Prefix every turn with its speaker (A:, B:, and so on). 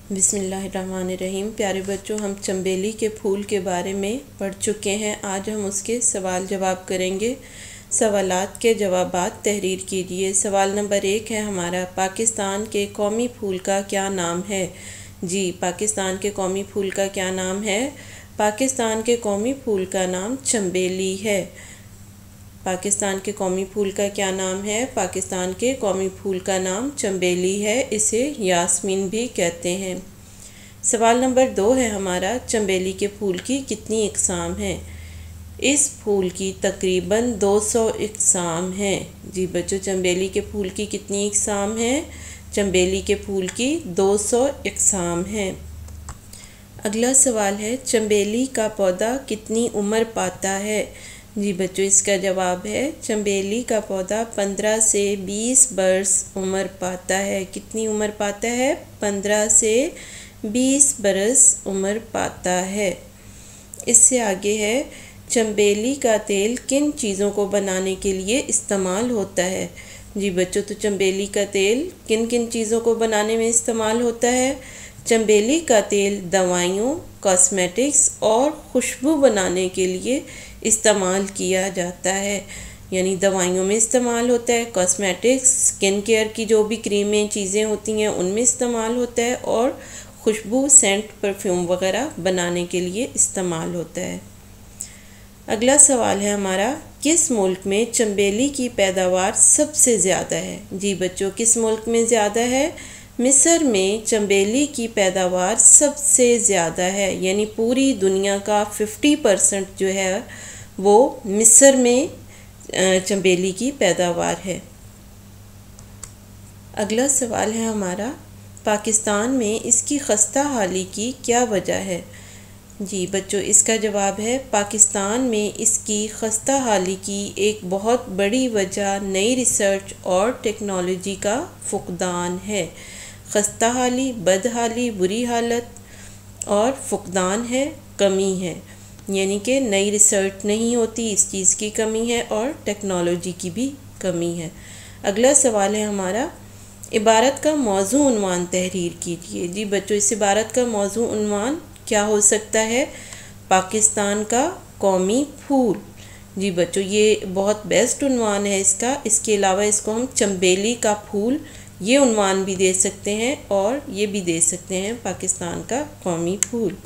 A: बिस्मिल्लाहिर्रहमानिर्रहीम। प्यारे बच्चों, हम चंबेली के फूल के बारे में पढ़ चुके हैं। आज हम उसके सवाल जवाब करेंगे। सवालात के जवाबात तहरीर कीजिए। सवाल नंबर 1 है हमारा, पाकिस्तान के कौमी फूल का क्या नाम है? जी, पाकिस्तान के कौमी फूल का क्या नाम है? पाकिस्तान के कौमी फूल का नाम चंबेली है। पाकिस्तान के कौमी फूल का क्या नाम है? पाकिस्तान के कौमी फूल का नाम चंबेली है। इसे यास्मीन भी कहते हैं। सवाल नंबर 2 है हमारा, चंबेली के फूल की कितनी इकसाम हैं? इस फूल की तकरीबन 200 इकसाम हैं। जी बच्चों, चंबेली के फूल की कितनी इकसाम हैं? चंबेली के फूल की 200 इकसाम हैं। अगला सवाल है, चंबेली का पौधा कितनी उम्र पाता है? जी बच्चों, इसका जवाब है, चंबेली का पौधा 15 से 20 बरस उम्र पाता है। कितनी उम्र पाता है? 15 से 20 बरस उम्र पाता है। इससे आगे है, चंबेली का तेल किन चीज़ों को बनाने के लिए इस्तेमाल होता है? जी बच्चों, तो चंबेली का तेल किन किन चीज़ों को बनाने में इस्तेमाल होता है? चंबेली का तेल दवाइयों, कॉस्मेटिक्स और खुशबू बनाने के लिए इस्तेमाल किया जाता है। यानी दवाइयों में इस्तेमाल होता है, कॉस्मेटिक्स, स्किन केयर की जो भी क्रीमें चीज़ें होती हैं उनमें इस्तेमाल होता है, और खुशबू, सेंट, परफ्यूम वगैरह बनाने के लिए इस्तेमाल होता है। अगला सवाल है हमारा, किस मुल्क में चंबेली की पैदावार सबसे ज़्यादा है? जी बच्चों, किस मुल्क में ज़्यादा है? मिस्र में चंबेली की पैदावार सबसे ज़्यादा है। यानी पूरी दुनिया का 50% जो है वो मिस्र में चंबेली की पैदावार है। अगला सवाल है हमारा, पाकिस्तान में इसकी खस्ता हाली की क्या वजह है? जी बच्चों, इसका जवाब है, पाकिस्तान में इसकी खस्ता हाली की एक बहुत बड़ी वजह नई रिसर्च और टेक्नोलॉजी का फुकदान है। खस्ता हाली, बदहाली, बुरी हालत, और फुकदान है, कमी है। यानी कि नई रिसर्च नहीं होती, इस चीज़ की कमी है, और टेक्नोलॉजी की भी कमी है। अगला सवाल है हमारा, इबारत का मौजू उन्वान तहरीर कीजिए। जी बच्चों, इस इबारत का मौजू उन्वान क्या हो सकता है? पाकिस्तान का कौमी फूल। जी बच्चों, ये बहुत बेस्ट उन्वान है इसका। इसके अलावा इसको हम चंबेली का फूल ये उन्वान भी दे सकते हैं, और ये भी दे सकते हैं पाकिस्तान का कौमी फूल।